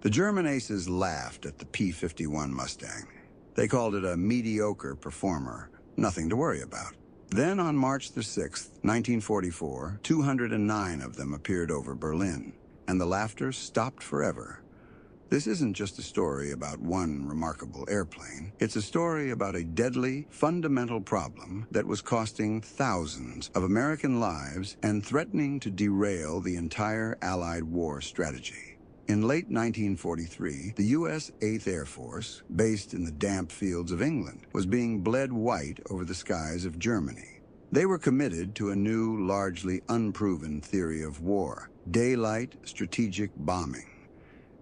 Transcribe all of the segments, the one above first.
The German aces laughed at the P-51 Mustang. They called it a mediocre performer, nothing to worry about. Then on March the 6th, 1944, 209 of them appeared over Berlin, and the laughter stopped forever. This isn't just a story about one remarkable airplane. It's a story about a deadly, fundamental problem that was costing thousands of American lives and threatening to derail the entire Allied war strategy. In late 1943, the U.S. 8th Air Force, based in the damp fields of England, was being bled white over the skies of Germany. They were committed to a new, largely unproven theory of war: daylight strategic bombing.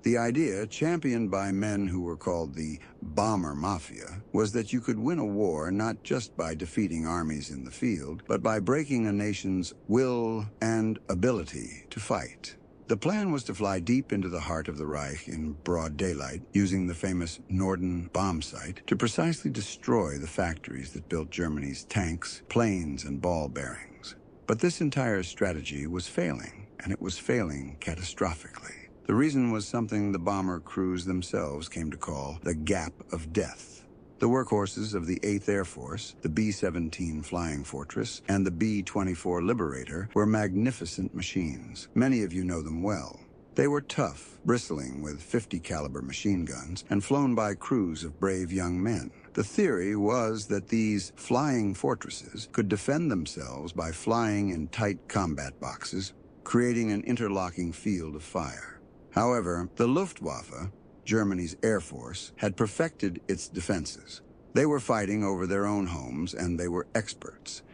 The idea, championed by men who were called the Bomber Mafia, was that you could win a war not just by defeating armies in the field, but by breaking a nation's will and ability to fight. The plan was to fly deep into the heart of the Reich in broad daylight, using the famous Norden bomb site to precisely destroy the factories that built Germany's tanks, planes, and ball bearings. But this entire strategy was failing, and it was failing catastrophically. The reason was something the bomber crews themselves came to call the gap of death. The workhorses of the 8th Air Force, the B-17 Flying Fortress, and the B-24 Liberator were magnificent machines. Many of you know them well. They were tough, bristling with 50 caliber machine guns, and flown by crews of brave young men. The theory was that these flying fortresses could defend themselves by flying in tight combat boxes, creating an interlocking field of fire. However, the Luftwaffe, Germany's air force, had perfected its defenses. They were fighting over their own homes, and they were experts.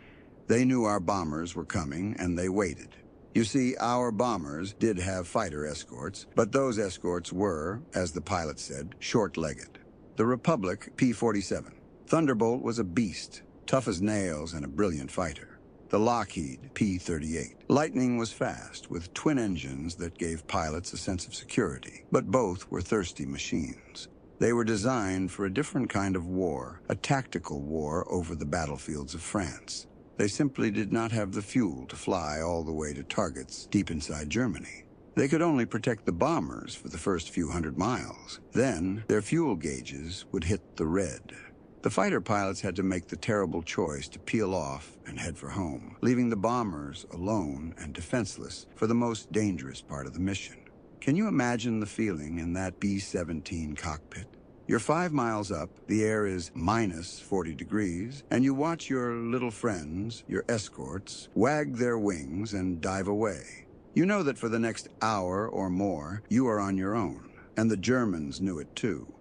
They knew our bombers were coming, and they waited. You see, our bombers did have fighter escorts, but those escorts were, as the pilot said, short-legged. The Republic P-47. Thunderbolt was a beast, tough as nails and a brilliant fighter. The Lockheed P-38. Lightning was fast, with twin engines that gave pilots a sense of security, but both were thirsty machines. They were designed for a different kind of war, a tactical war over the battlefields of France. They simply did not have the fuel to fly all the way to targets deep inside Germany. They could only protect the bombers for the first few hundred miles. Then, their fuel gauges would hit the red. The fighter pilots had to make the terrible choice to peel off and head for home, leaving the bombers alone and defenseless for the most dangerous part of the mission. Can you imagine the feeling in that B-17 cockpit? You're 5 miles up, the air is minus 40 degrees, and you watch your little friends, your escorts, wag their wings and dive away. You know that for the next hour or more, you are on your own, and the Germans knew it too.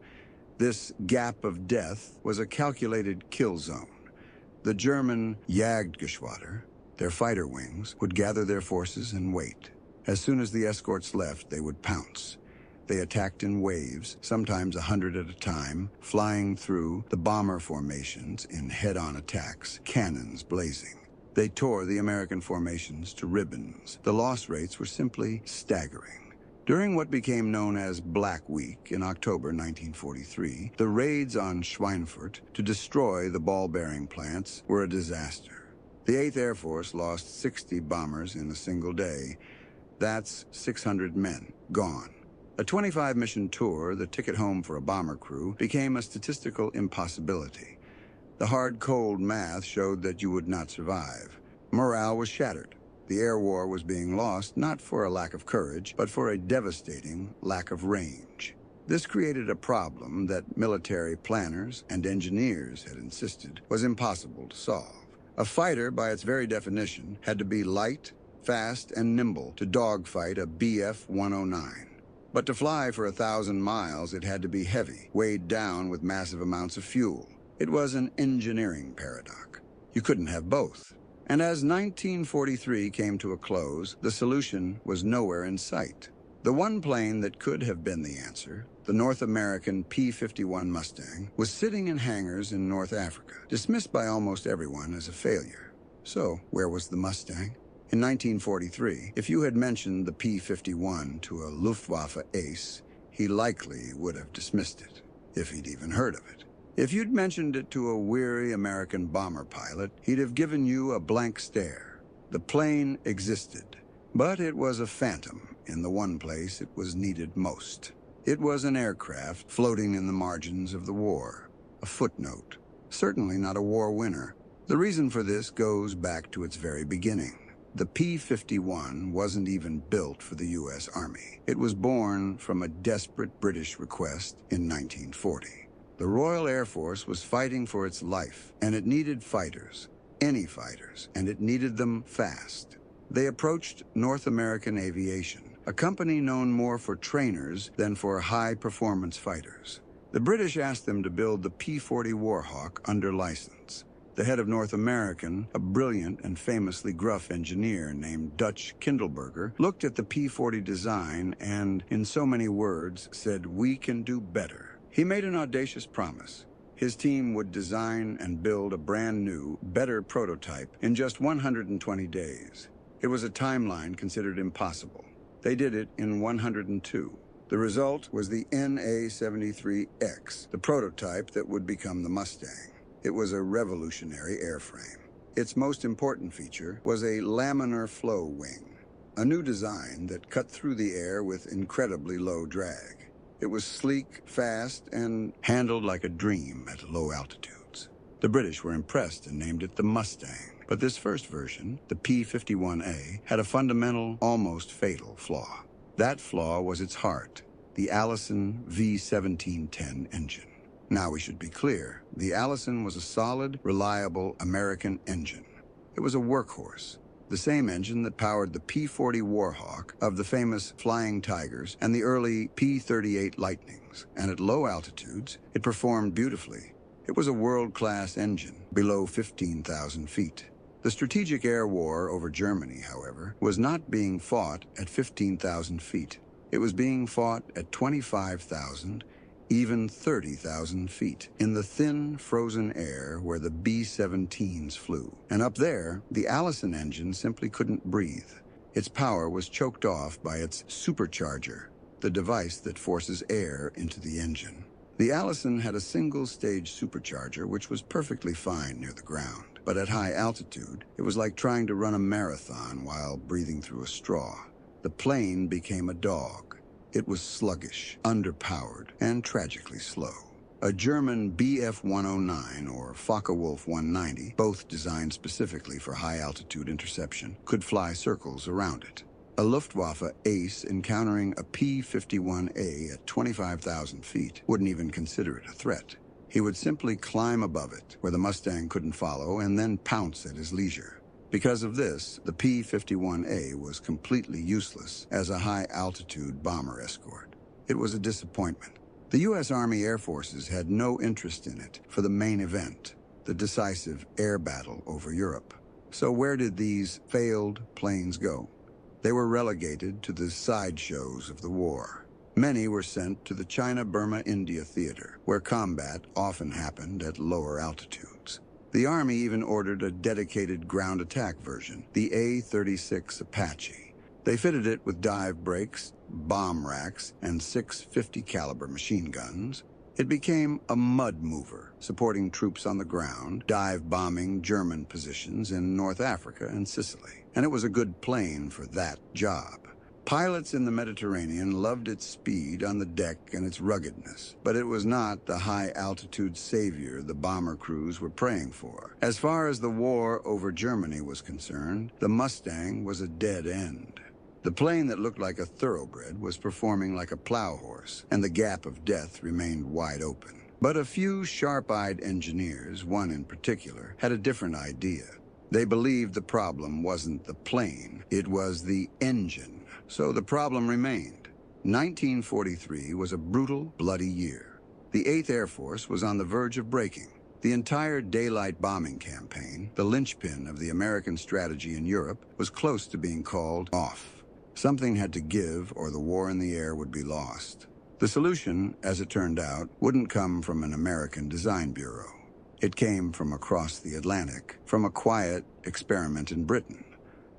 This gap of death was a calculated kill zone. The German Jagdgeschwader, their fighter wings, would gather their forces and wait. As soon as the escorts left, they would pounce. They attacked in waves, sometimes 100 at a time, flying through the bomber formations in head-on attacks, cannons blazing. They tore the American formations to ribbons. The loss rates were simply staggering. During what became known as Black Week in October 1943, the raids on Schweinfurt to destroy the ball-bearing plants were a disaster. The 8th Air Force lost 60 bombers in a single day. That's 600 men gone. A 25-mission tour, the ticket home for a bomber crew, became a statistical impossibility. The hard, cold math showed that you would not survive. Morale was shattered. The air war was being lost not for a lack of courage, but for a devastating lack of range. This created a problem that military planners and engineers had insisted was impossible to solve. A fighter, by its very definition, had to be light, fast, and nimble to dogfight a Bf-109. But to fly for 1,000 miles, it had to be heavy, weighed down with massive amounts of fuel. It was an engineering paradox. You couldn't have both. And as 1943 came to a close, the solution was nowhere in sight. The one plane that could have been the answer, the North American P-51 Mustang, was sitting in hangars in North Africa, dismissed by almost everyone as a failure. So, where was the Mustang? In 1943, if you had mentioned the P-51 to a Luftwaffe ace, he likely would have dismissed it, if he'd even heard of it. If you'd mentioned it to a weary American bomber pilot, he'd have given you a blank stare. The plane existed, but it was a phantom in the one place it was needed most. It was an aircraft floating in the margins of the war, a footnote, certainly not a war winner. The reason for this goes back to its very beginning. The P-51 wasn't even built for the U.S. Army. It was born from a desperate British request in 1940. The Royal Air Force was fighting for its life, and it needed fighters, any fighters, and it needed them fast. They approached North American Aviation, a company known more for trainers than for high-performance fighters. The British asked them to build the P-40 Warhawk under license. The head of North American, a brilliant and famously gruff engineer named Dutch Kindleberger, looked at the P-40 design and, in so many words, said, "We can do better." He made an audacious promise. His team would design and build a brand new, better prototype in just 120 days. It was a timeline considered impossible. They did it in 102. The result was the NA-73X, the prototype that would become the Mustang. It was a revolutionary airframe. Its most important feature was a laminar flow wing, a new design that cut through the air with incredibly low drag. It was sleek, fast, and handled like a dream at low altitudes. The British were impressed and named it the Mustang. But this first version, the P-51A, had a fundamental, almost fatal flaw. That flaw was its heart, the Allison V1710 engine. Now we should be clear, the Allison was a solid, reliable American engine. It was a workhorse, the same engine that powered the P-40 Warhawk of the famous Flying Tigers and the early P-38 Lightnings, and at low altitudes, it performed beautifully. It was a world-class engine, below 15,000 feet. The strategic air war over Germany, however, was not being fought at 15,000 feet. It was being fought at 25,000, even 30,000 feet, in the thin, frozen air where the B-17s flew. And up there, the Allison engine simply couldn't breathe. Its power was choked off by its supercharger, the device that forces air into the engine. The Allison had a single-stage supercharger which was perfectly fine near the ground. But at high altitude, it was like trying to run a marathon while breathing through a straw. The plane became a dog. It was sluggish, underpowered, and tragically slow. A German Bf-109 or Focke-Wulf 190, both designed specifically for high-altitude interception, could fly circles around it. A Luftwaffe ace encountering a P-51A at 25,000 feet wouldn't even consider it a threat. He would simply climb above it, where the Mustang couldn't follow, and then pounce at his leisure. Because of this, the P-51A was completely useless as a high-altitude bomber escort. It was a disappointment. The U.S. Army Air Forces had no interest in it for the main event, the decisive air battle over Europe. So where did these failed planes go? They were relegated to the sideshows of the war. Many were sent to the China-Burma-India theater, where combat often happened at lower altitudes. The Army even ordered a dedicated ground attack version, the A-36 Apache. They fitted it with dive brakes, bomb racks, and 650 caliber machine guns. It became a mud mover, supporting troops on the ground, dive bombing German positions in North Africa and Sicily. And it was a good plane for that job. Pilots in the Mediterranean loved its speed on the deck and its ruggedness, but it was not the high-altitude savior the bomber crews were praying for. As far as the war over Germany was concerned, the Mustang was a dead end. The plane that looked like a thoroughbred was performing like a plow horse, and the gap of death remained wide open. But a few sharp-eyed engineers, one in particular, had a different idea. They believed the problem wasn't the plane, it was the engine. So the problem remained. 1943 was a brutal, bloody year. The 8th Air Force was on the verge of breaking. The entire daylight bombing campaign, the linchpin of the American strategy in Europe, was close to being called off. Something had to give, or the war in the air would be lost. The solution, as it turned out, wouldn't come from an American design bureau. It came from across the Atlantic, from a quiet experiment in Britain.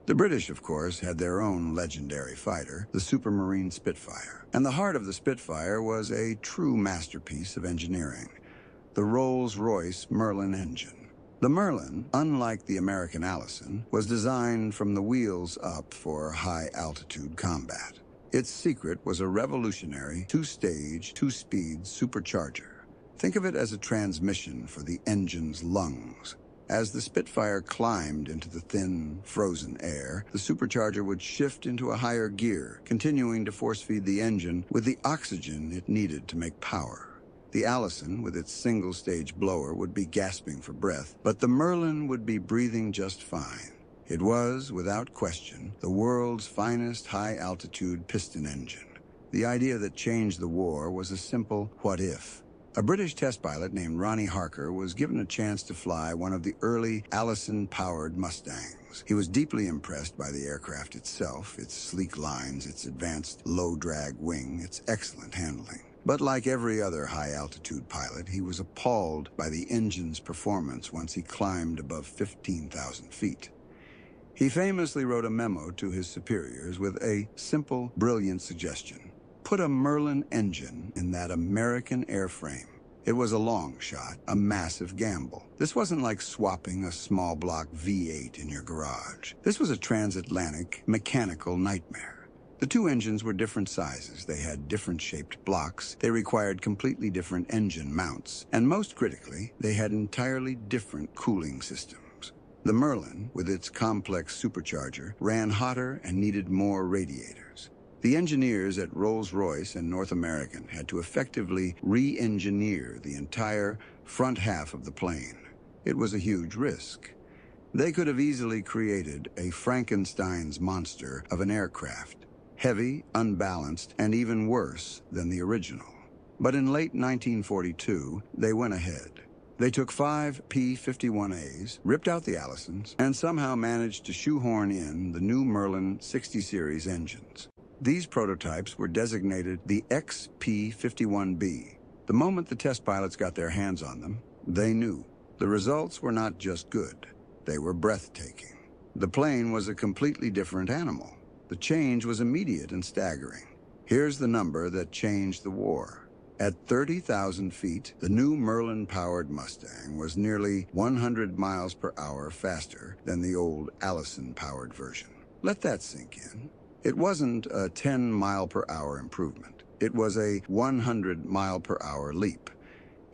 The British, of course, had their own legendary fighter, the Supermarine Spitfire. And the heart of the Spitfire was a true masterpiece of engineering, the Rolls-Royce Merlin engine. The Merlin, unlike the American Allison, was designed from the wheels up for high-altitude combat. Its secret was a revolutionary two-stage, two-speed supercharger. Think of it as a transmission for the engine's lungs. As the Spitfire climbed into the thin, frozen air, the supercharger would shift into a higher gear, continuing to force-feed the engine with the oxygen it needed to make power. The Allison, with its single-stage blower, would be gasping for breath, but the Merlin would be breathing just fine. It was, without question, the world's finest high-altitude piston engine. The idea that changed the war was a simple what if. A British test pilot named Ronnie Harker was given a chance to fly one of the early Allison-powered Mustangs. He was deeply impressed by the aircraft itself, its sleek lines, its advanced low-drag wing, its excellent handling. But like every other high-altitude pilot, he was appalled by the engine's performance once he climbed above 15,000 feet. He famously wrote a memo to his superiors with a simple, brilliant suggestion. Put a Merlin engine in that American airframe. It was a long shot, a massive gamble. This wasn't like swapping a small block V8 in your garage. This was a transatlantic mechanical nightmare. The two engines were different sizes. They had different shaped blocks. They required completely different engine mounts. And most critically, they had entirely different cooling systems. The Merlin, with its complex supercharger, ran hotter and needed more radiators. The engineers at Rolls-Royce and North American had to effectively re-engineer the entire front half of the plane. It was a huge risk. They could have easily created a Frankenstein's monster of an aircraft, heavy, unbalanced, and even worse than the original. But in late 1942, they went ahead. They took 5 P-51As, ripped out the Allisons, and somehow managed to shoehorn in the new Merlin 60 series engines. These prototypes were designated the XP-51B. The moment the test pilots got their hands on them, they knew. The results were not just good, they were breathtaking. The plane was a completely different animal. The change was immediate and staggering. Here's the number that changed the war. At 30,000 feet, the new Merlin-powered Mustang was nearly 100 miles per hour faster than the old Allison-powered version. Let that sink in. It wasn't a 10-mile-per-hour improvement. It was a 100-mile-per-hour leap.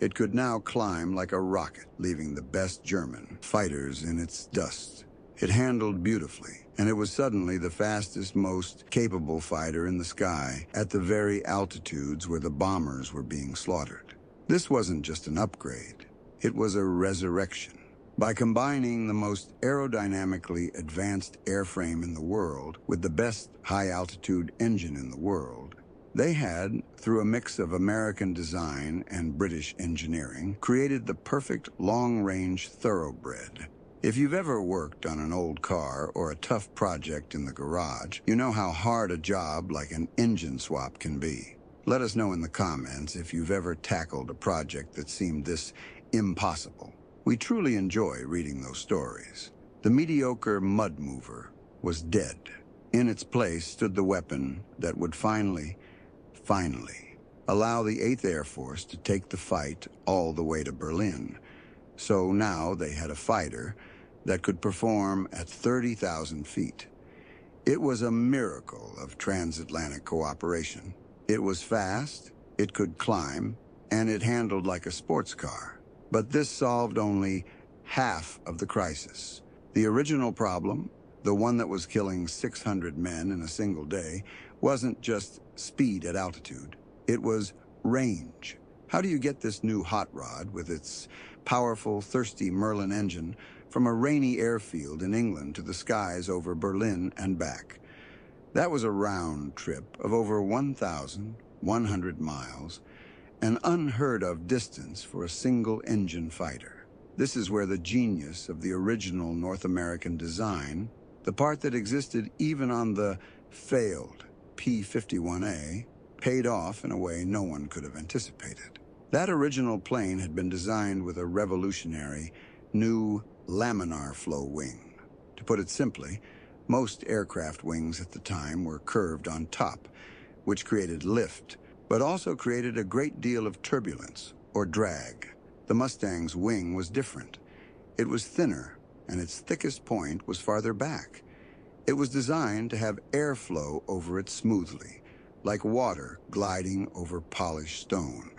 It could now climb like a rocket, leaving the best German fighters in its dust. It handled beautifully, and it was suddenly the fastest, most capable fighter in the sky at the very altitudes where the bombers were being slaughtered. This wasn't just an upgrade. It was a resurrection. By combining the most aerodynamically advanced airframe in the world with the best high-altitude engine in the world, they had, through a mix of American design and British engineering, created the perfect long-range thoroughbred. If you've ever worked on an old car or a tough project in the garage, you know how hard a job like an engine swap can be. Let us know in the comments if you've ever tackled a project that seemed this impossible. We truly enjoy reading those stories. The mediocre mud mover was dead. In its place stood the weapon that would finally allow the 8th Air Force to take the fight all the way to Berlin. So now they had a fighter that could perform at 30,000 feet. It was a miracle of transatlantic cooperation. It was fast, it could climb, and it handled like a sports car. But this solved only half of the crisis. The original problem, the one that was killing 600 men in a single day, wasn't just speed at altitude. It was range. How do you get this new hot rod with its powerful, thirsty Merlin engine from a rainy airfield in England to the skies over Berlin and back? That was a round trip of over 1,100 miles, an unheard-of distance for a single-engine fighter. This is where the genius of the original North American design, the part that existed even on the failed P-51A, paid off in a way no one could have anticipated. That original plane had been designed with a revolutionary, new laminar flow wing. To put it simply, most aircraft wings at the time were curved on top, which created lift, but also created a great deal of turbulence, or drag. The Mustang's wing was different. It was thinner, and its thickest point was farther back. It was designed to have airflow over it smoothly, like water gliding over polished stone.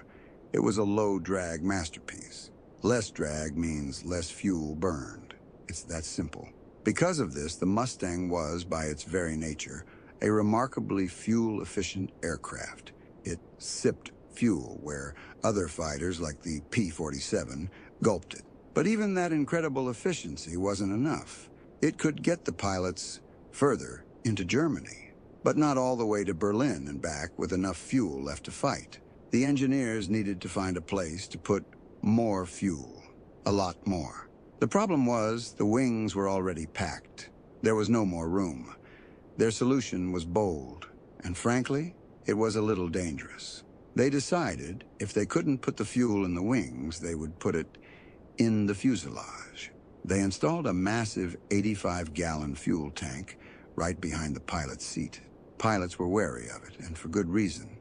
It was a low-drag masterpiece. Less drag means less fuel burned. It's that simple. Because of this, the Mustang was, by its very nature, a remarkably fuel-efficient aircraft. It sipped fuel where other fighters, like the P-47, gulped it. But even that incredible efficiency wasn't enough. It could get the pilots further into Germany, but not all the way to Berlin and back with enough fuel left to fight. The engineers needed to find a place to put more fuel, a lot more. The problem was the wings were already packed. There was no more room. Their solution was bold, and frankly, it was a little dangerous. They decided if they couldn't put the fuel in the wings, they would put it in the fuselage. They installed a massive 85-gallon fuel tank right behind the pilot's seat. Pilots were wary of it, and for good reason.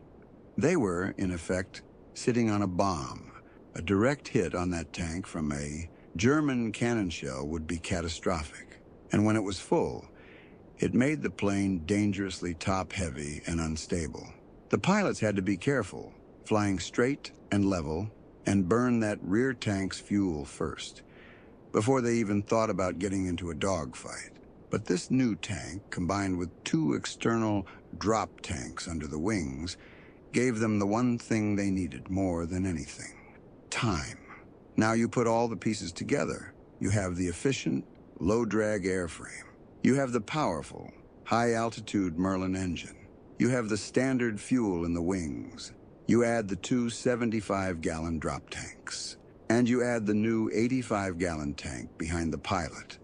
They were, in effect, sitting on a bomb. A direct hit on that tank from a German cannon shell would be catastrophic. And when it was full, it made the plane dangerously top-heavy and unstable. The pilots had to be careful, flying straight and level, and burn that rear tank's fuel first, before they even thought about getting into a dogfight. But this new tank, combined with two external drop tanks under the wings, gave them the one thing they needed more than anything: time. Now you put all the pieces together. You have the efficient, low-drag airframe. You have the powerful, high-altitude Merlin engine. You have the standard fuel in the wings. You add the two 75-gallon drop tanks. And you add the new 85-gallon tank behind the pilot.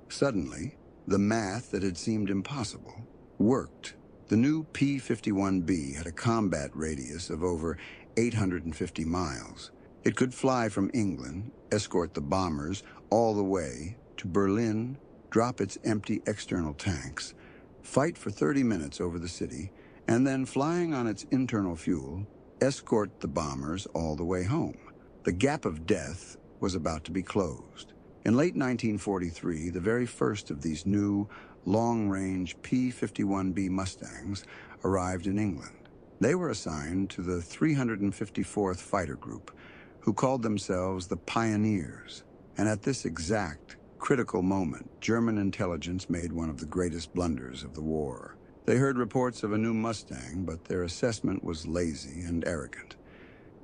Suddenly, the math that had seemed impossible worked. The new P-51B had a combat radius of over 850 miles. It could fly from England, escort the bombers all the way to Berlin, drop its empty external tanks, fight for 30 minutes over the city, and then, flying on its internal fuel, escort the bombers all the way home. The gap of death was about to be closed. In late 1943, the very first of these new, long-range P-51B Mustangs arrived in England. They were assigned to the 354th Fighter Group, who called themselves the Pioneers. And at this exact, critical moment, German intelligence made one of the greatest blunders of the war. They heard reports of a new Mustang, but their assessment was lazy and arrogant.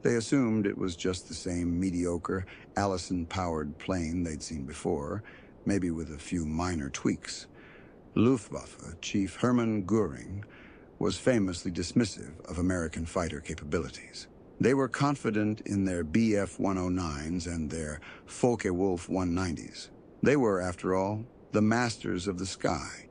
They assumed it was just the same mediocre, Allison-powered plane they'd seen before, maybe with a few minor tweaks. Luftwaffe Chief Hermann Göring was famously dismissive of American fighter capabilities. They were confident in their Bf-109s and their Focke-Wulf 190s. They were, after all, the masters of the sky.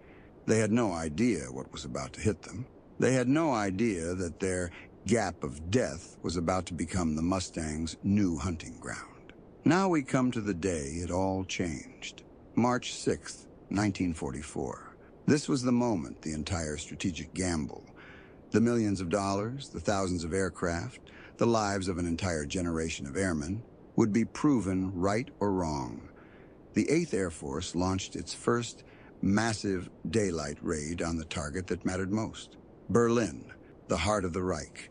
They had no idea what was about to hit them. They had no idea that their gap of death was about to become the Mustang's new hunting ground. Now we come to the day it all changed. March 6th, 1944. This was the moment the entire strategic gamble, the millions of dollars, the thousands of aircraft, the lives of an entire generation of airmen, would be proven right or wrong. The 8th Air Force launched its first massive daylight raid on the target that mattered most: Berlin, the heart of the Reich.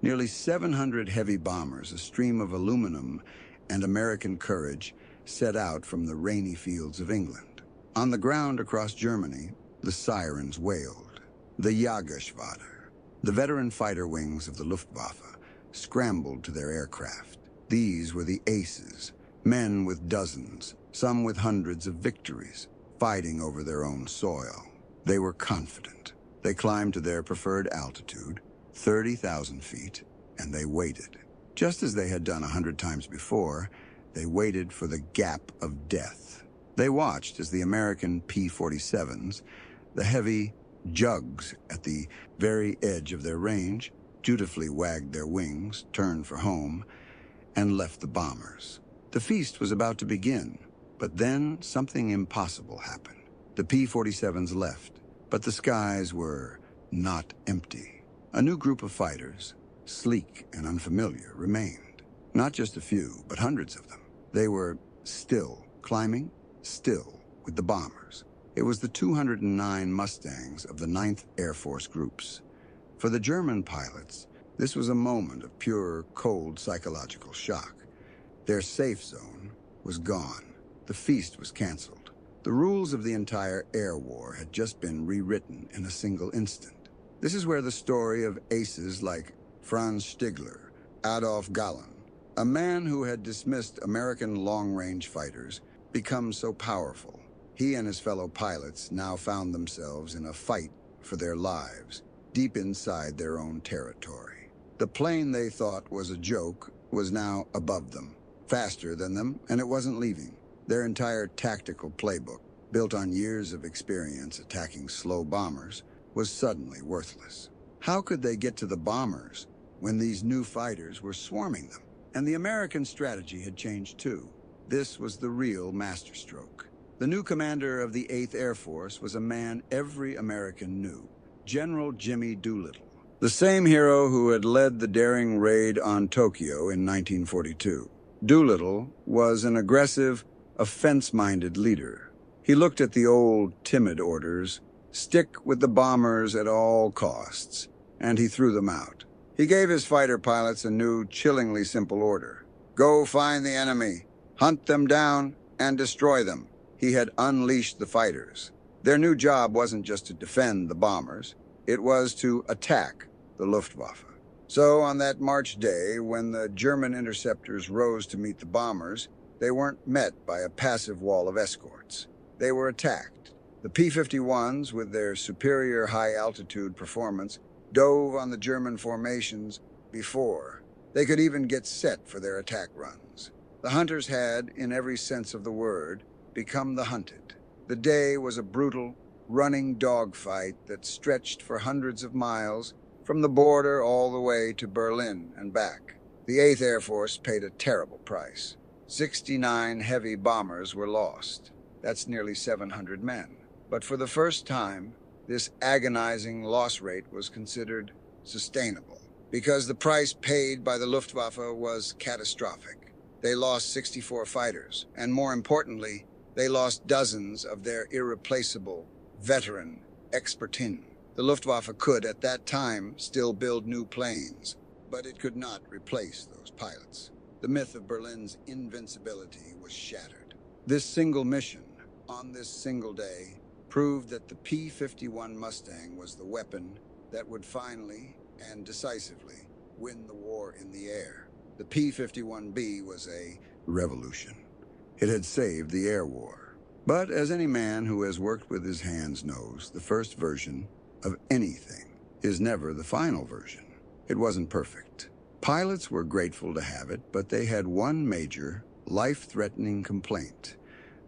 Nearly 700 heavy bombers, a stream of aluminum and American courage, set out from the rainy fields of England. On the ground across Germany, the sirens wailed. The Jägerschwader, the veteran fighter wings of the Luftwaffe, scrambled to their aircraft. These were the aces, men with dozens, some with hundreds of victories, fighting over their own soil. They were confident. They climbed to their preferred altitude, 30,000 feet, and they waited. Just as they had done 100 times before, they waited for the gap of death. They watched as the American P-47s, the heavy jugs at the very edge of their range, dutifully wagged their wings, turned for home, and left the bombers. The feast was about to begin, but then something impossible happened. The P-47s left, but the skies were not empty. A new group of fighters, sleek and unfamiliar, remained. Not just a few, but hundreds of them. They were still climbing, still with the bombers. It was the 209 Mustangs of the 9th Air Force groups. For the German pilots, this was a moment of pure, cold psychological shock. Their safe zone was gone. The feast was canceled. The rules of the entire air war had just been rewritten in a single instant. This is where the story of aces like Franz Stigler, Adolf Galland, a man who had dismissed American long-range fighters, becomes so powerful. He and his fellow pilots now found themselves in a fight for their lives, deep inside their own territory. The plane they thought was a joke was now above them, faster than them, and it wasn't leaving. Their entire tactical playbook, built on years of experience attacking slow bombers, was suddenly worthless. How could they get to the bombers when these new fighters were swarming them? And the American strategy had changed too. This was the real masterstroke. The new commander of the 8th Air Force was a man every American knew, General Jimmy Doolittle, the same hero who had led the daring raid on Tokyo in 1942. Doolittle was an aggressive, offense-minded leader. He looked at the old, timid orders, stick with the bombers at all costs, and he threw them out. He gave his fighter pilots a new, chillingly simple order. Go find the enemy, hunt them down, and destroy them. He had unleashed the fighters. Their new job wasn't just to defend the bombers, it was to attack the Luftwaffe. So on that March day, when the German interceptors rose to meet the bombers, they weren't met by a passive wall of escorts. They were attacked. The P-51s, with their superior high-altitude performance, dove on the German formations before they could even get set for their attack runs. The hunters had, in every sense of the word, become the hunted. The day was a brutal, running dogfight that stretched for hundreds of miles from the border all the way to Berlin and back. The 8th Air Force paid a terrible price. 69 heavy bombers were lost. That's nearly 700 men. But for the first time, this agonizing loss rate was considered sustainable, because the price paid by the Luftwaffe was catastrophic. They lost 64 fighters, and more importantly, they lost dozens of their irreplaceable, veteran expertise. The Luftwaffe could, at that time, still build new planes, but it could not replace those pilots. The myth of Berlin's invincibility was shattered. This single mission, on this single day, proved that the P-51 Mustang was the weapon that would finally and decisively win the war in the air. The P-51B was a revolution. It had saved the air war. But as any man who has worked with his hands knows, the first version of anything is never the final version. It wasn't perfect. Pilots were grateful to have it, but they had one major, life-threatening complaint: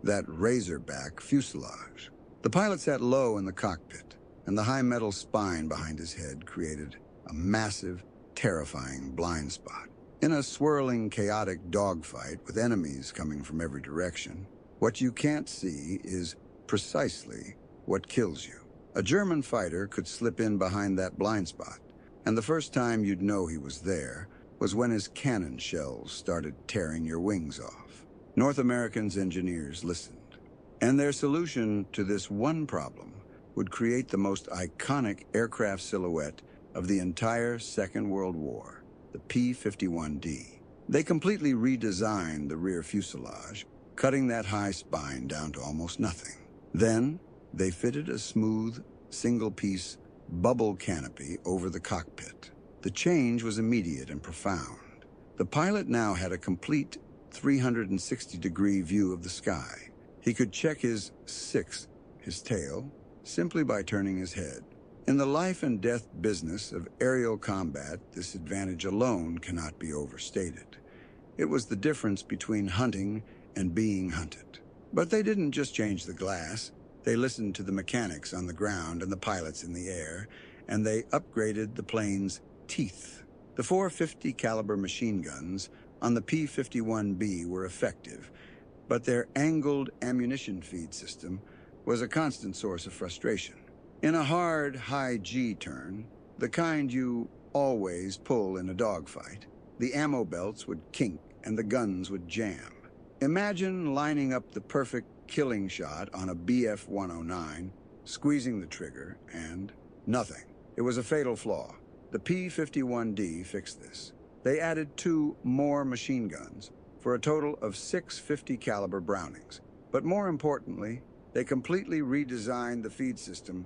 that razorback fuselage. The pilot sat low in the cockpit, and the high metal spine behind his head created a massive, terrifying blind spot. In a swirling, chaotic dogfight with enemies coming from every direction, what you can't see is precisely what kills you. A German fighter could slip in behind that blind spot, and the first time you'd know he was there was when his cannon shells started tearing your wings off. North Americans' engineers listened, and their solution to this one problem would create the most iconic aircraft silhouette of the entire Second World War, the P-51D. They completely redesigned the rear fuselage, cutting that high spine down to almost nothing. Then, they fitted a smooth, single-piece bubble canopy over the cockpit. The change was immediate and profound. The pilot now had a complete 360-degree view of the sky. He could check his tail, simply by turning his head. In the life and death business of aerial combat, this advantage alone cannot be overstated. It was the difference between hunting and being hunted. But they didn't just change the glass. They listened to the mechanics on the ground and the pilots in the air, and they upgraded the plane's teeth. The 450 caliber machine guns on the P-51B were effective, but their angled ammunition feed system was a constant source of frustration. In a hard, high G turn, the kind you always pull in a dogfight, the ammo belts would kink and the guns would jam. Imagine lining up the perfect killing shot on a BF-109, squeezing the trigger, and nothing. It was a fatal flaw. The P-51D fixed this. They added 2 more machine guns for a total of 6 50 caliber Brownings. But more importantly, they completely redesigned the feed system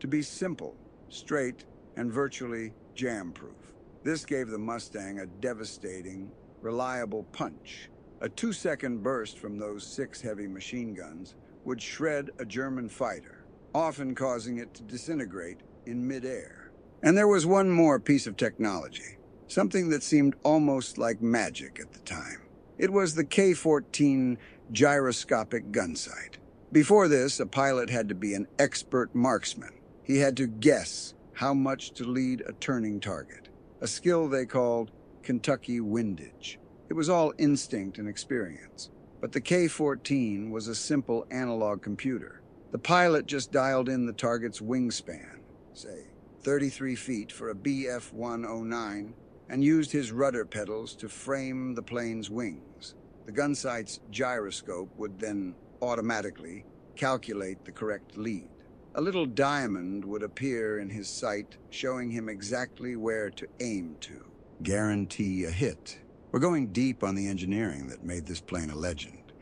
to be simple, straight, and virtually jam-proof. This gave the Mustang a devastating, reliable punch. A 2-second burst from those 6 heavy machine guns would shred a German fighter, often causing it to disintegrate in midair. And there was one more piece of technology, something that seemed almost like magic at the time. It was the K-14 gyroscopic gun sight. Before this, a pilot had to be an expert marksman. He had to guess how much to lead a turning target, a skill they called Kentucky windage. It was all instinct and experience. But the K-14 was a simple analog computer. The pilot just dialed in the target's wingspan, say 33 feet for a BF-109, and used his rudder pedals to frame the plane's wings. The gun sight's gyroscope would then automatically calculate the correct lead. A little diamond would appear in his sight, showing him exactly where to aim to. Guarantee a hit. We're going deep on the engineering that made this plane a legend.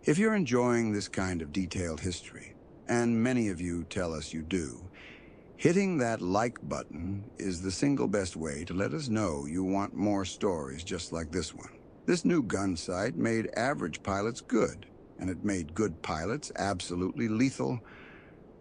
If you're enjoying this kind of detailed history, and many of you tell us you do, hitting that like button is the single best way to let us know you want more stories just like this one. This new gun sight made average pilots good, and it made good pilots absolutely lethal.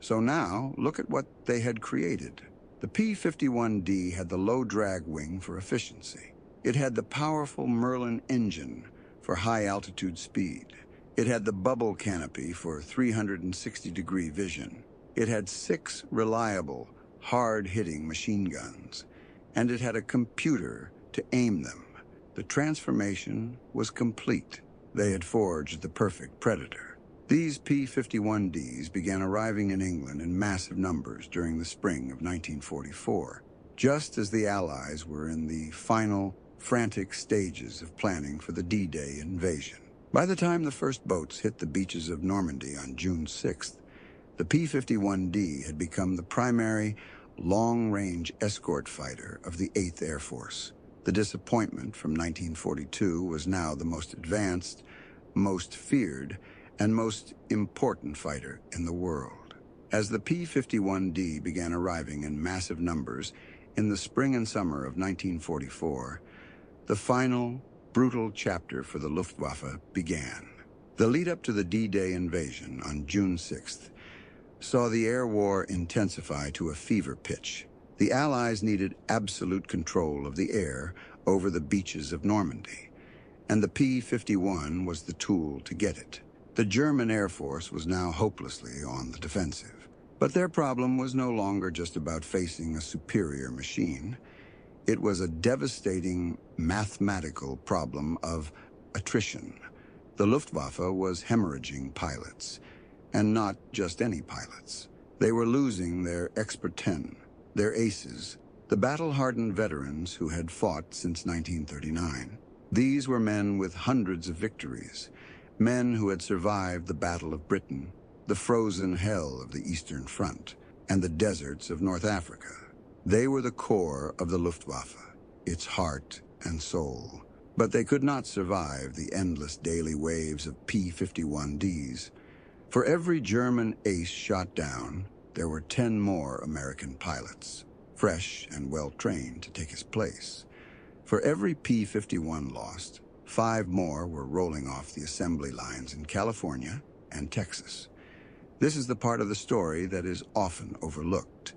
So now, look at what they had created. The P-51D had the low-drag wing for efficiency. It had the powerful Merlin engine for high-altitude speed. It had the bubble canopy for 360-degree vision. It had 6 reliable, hard-hitting machine guns. And it had a computer to aim them. The transformation was complete. They had forged the perfect Predator. These P-51Ds began arriving in England in massive numbers during the spring of 1944, just as the Allies were in the final, frantic stages of planning for the D-Day invasion. By the time the first boats hit the beaches of Normandy on June 6th, the P-51D had become the primary long-range escort fighter of the 8th Air Force. The disappointment from 1942 was now the most advanced, most feared, and most important fighter in the world. As the P-51D began arriving in massive numbers in the spring and summer of 1944, the final, brutal chapter for the Luftwaffe began. The lead-up to the D-Day invasion on June 6th saw the air war intensify to a fever pitch. The Allies needed absolute control of the air over the beaches of Normandy, and the P-51 was the tool to get it. The German Air Force was now hopelessly on the defensive. But their problem was no longer just about facing a superior machine. It was a devastating mathematical problem of attrition. The Luftwaffe was hemorrhaging pilots, and not just any pilots. They were losing their expert 10, their aces, the battle-hardened veterans who had fought since 1939. These were men with hundreds of victories, men who had survived the Battle of Britain, the frozen hell of the Eastern Front, and the deserts of North Africa. They were the core of the Luftwaffe, its heart and soul. But they could not survive the endless daily waves of P-51Ds. For every German ace shot down, there were 10 more American pilots, fresh and well-trained to take his place. For every P-51 lost, 5 more were rolling off the assembly lines in California and Texas. This is the part of the story that is often overlooked.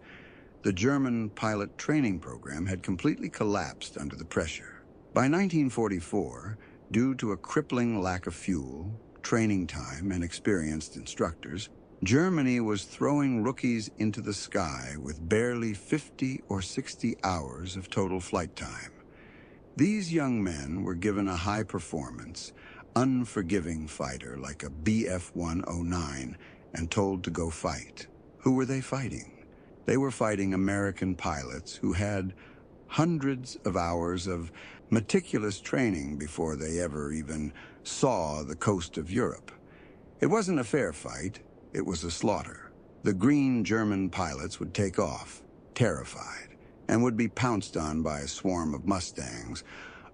The German pilot training program had completely collapsed under the pressure. By 1944, due to a crippling lack of fuel, training time, and experienced instructors, Germany was throwing rookies into the sky with barely 50 or 60 hours of total flight time. These young men were given a high-performance, unforgiving fighter like a BF-109 and told to go fight. Who were they fighting? They were fighting American pilots who had hundreds of hours of meticulous training before they ever even saw the coast of Europe. It wasn't a fair fight, it was a slaughter. The green German pilots would take off, terrified, and would be pounced on by a swarm of Mustangs,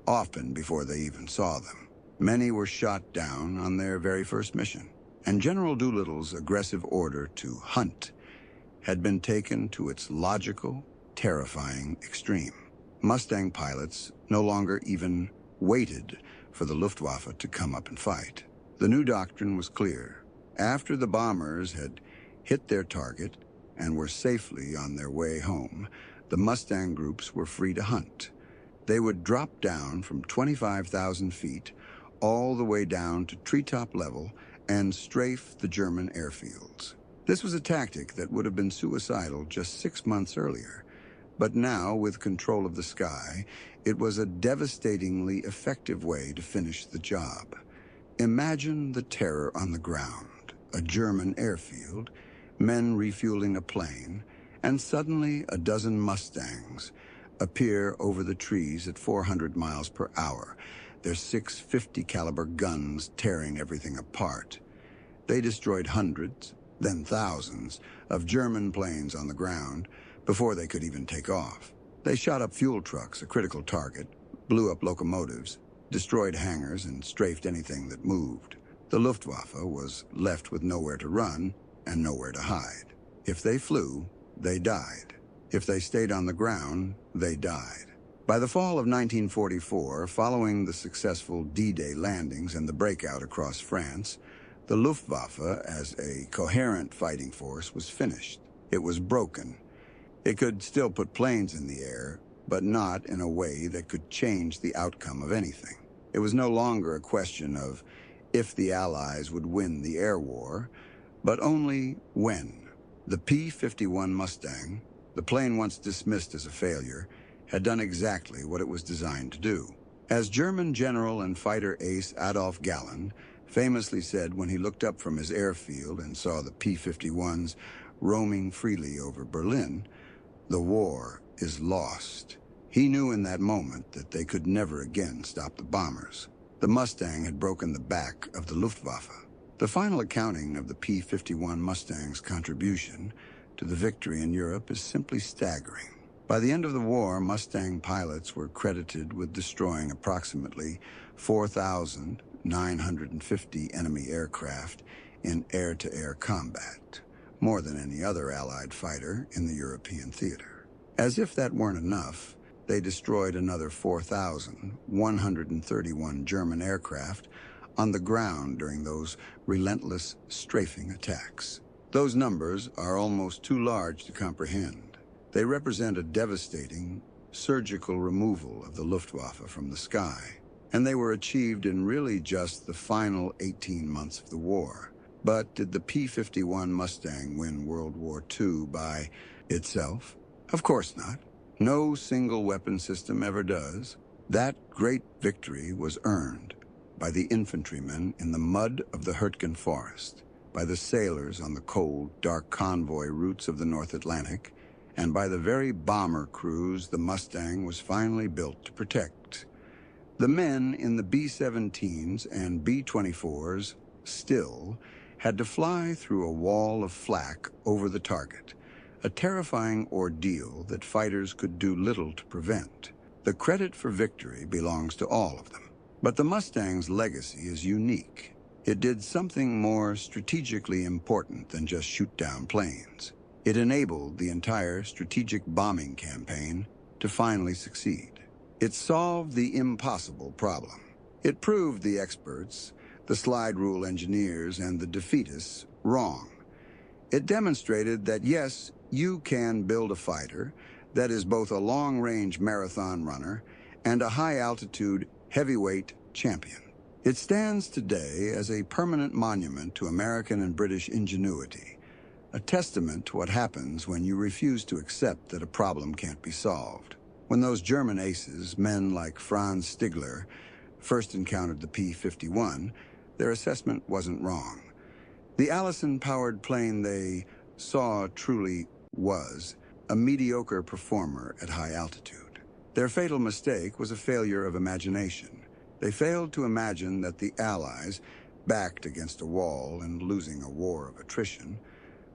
often before they even saw them. Many were shot down on their very first mission, and General Doolittle's aggressive order to hunt had been taken to its logical, terrifying extreme. Mustang pilots no longer even waited for the Luftwaffe to come up and fight. The new doctrine was clear. After the bombers had hit their target and were safely on their way home, the Mustang groups were free to hunt. They would drop down from 25,000 feet all the way down to treetop level and strafe the German airfields. This was a tactic that would have been suicidal just 6 months earlier, but now, with control of the sky, it was a devastatingly effective way to finish the job. Imagine the terror on the ground, a German airfield, men refueling a plane, and suddenly a dozen Mustangs appear over the trees at 400 miles per hour, their 650 caliber guns tearing everything apart. They destroyed hundreds, then thousands, of German planes on the ground before they could even take off. They shot up fuel trucks, a critical target, blew up locomotives, destroyed hangars, and strafed anything that moved. The Luftwaffe was left with nowhere to run and nowhere to hide. If they flew, they died. If they stayed on the ground, they died. By the fall of 1944, following the successful D-Day landings and the breakout across France, the Luftwaffe, as a coherent fighting force, was finished. It was broken. It could still put planes in the air, but not in a way that could change the outcome of anything. It was no longer a question of if the Allies would win the air war, but only when. The P-51 Mustang, the plane once dismissed as a failure, had done exactly what it was designed to do. As German general and fighter ace Adolf Galland famously said when he looked up from his airfield and saw the P-51s roaming freely over Berlin, "The war is lost." He knew in that moment that they could never again stop the bombers. The Mustang had broken the back of the Luftwaffe. The final accounting of the P-51 Mustang's contribution to the victory in Europe is simply staggering. By the end of the war, Mustang pilots were credited with destroying approximately 4,950 enemy aircraft in air-to-air combat, more than any other Allied fighter in the European theater. As if that weren't enough, they destroyed another 4,131 German aircraft on the ground during those relentless strafing attacks. Those numbers are almost too large to comprehend. They represent a devastating, surgical removal of the Luftwaffe from the sky, and they were achieved in really just the final 18 months of the war. But did the P-51 Mustang win World War II by itself? Of course not. No single weapon system ever does. That great victory was earned by the infantrymen in the mud of the Hurtgen Forest, by the sailors on the cold, dark convoy routes of the North Atlantic, and by the very bomber crews the Mustang was finally built to protect. The men in the B-17s and B-24s still had to fly through a wall of flak over the target, a terrifying ordeal that fighters could do little to prevent. The credit for victory belongs to all of them. But the Mustang's legacy is unique. It did something more strategically important than just shoot down planes. It enabled the entire strategic bombing campaign to finally succeed. It solved the impossible problem. It proved the experts, the slide rule engineers, and the defeatists wrong. It demonstrated that yes, you can build a fighter that is both a long-range marathon runner and a high-altitude heavyweight champion. It stands today as a permanent monument to American and British ingenuity, a testament to what happens when you refuse to accept that a problem can't be solved. When those German aces, men like Franz Stigler, first encountered the P-51, their assessment wasn't wrong. The Allison-powered plane they saw truly was a mediocre performer at high altitude. Their fatal mistake was a failure of imagination. They failed to imagine that the Allies, backed against a wall and losing a war of attrition,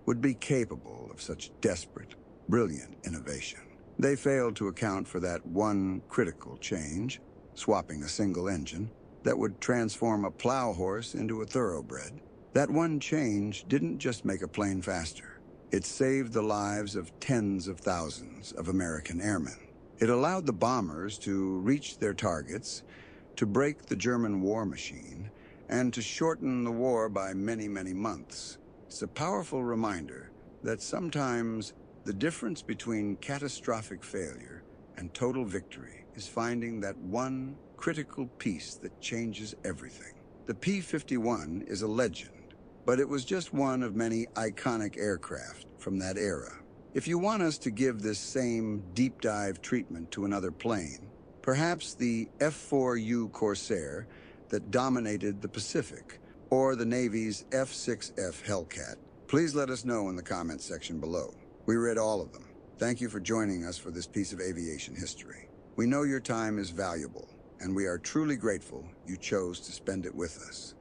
would be capable of such desperate, brilliant innovation. They failed to account for that one critical change, swapping a single engine, that would transform a plow horse into a thoroughbred. That one change didn't just make a plane faster. It saved the lives of tens of thousands of American airmen. It allowed the bombers to reach their targets, to break the German war machine, and to shorten the war by many, many months. It's a powerful reminder that sometimes the difference between catastrophic failure and total victory is finding that one critical piece that changes everything. The P-51 is a legend, but it was just one of many iconic aircraft from that era. If you want us to give this same deep dive treatment to another plane, perhaps the F-4U Corsair that dominated the Pacific, or the Navy's F-6F Hellcat, please let us know in the comments section below. We read all of them. Thank you for joining us for this piece of aviation history. We know your time is valuable, and we are truly grateful you chose to spend it with us.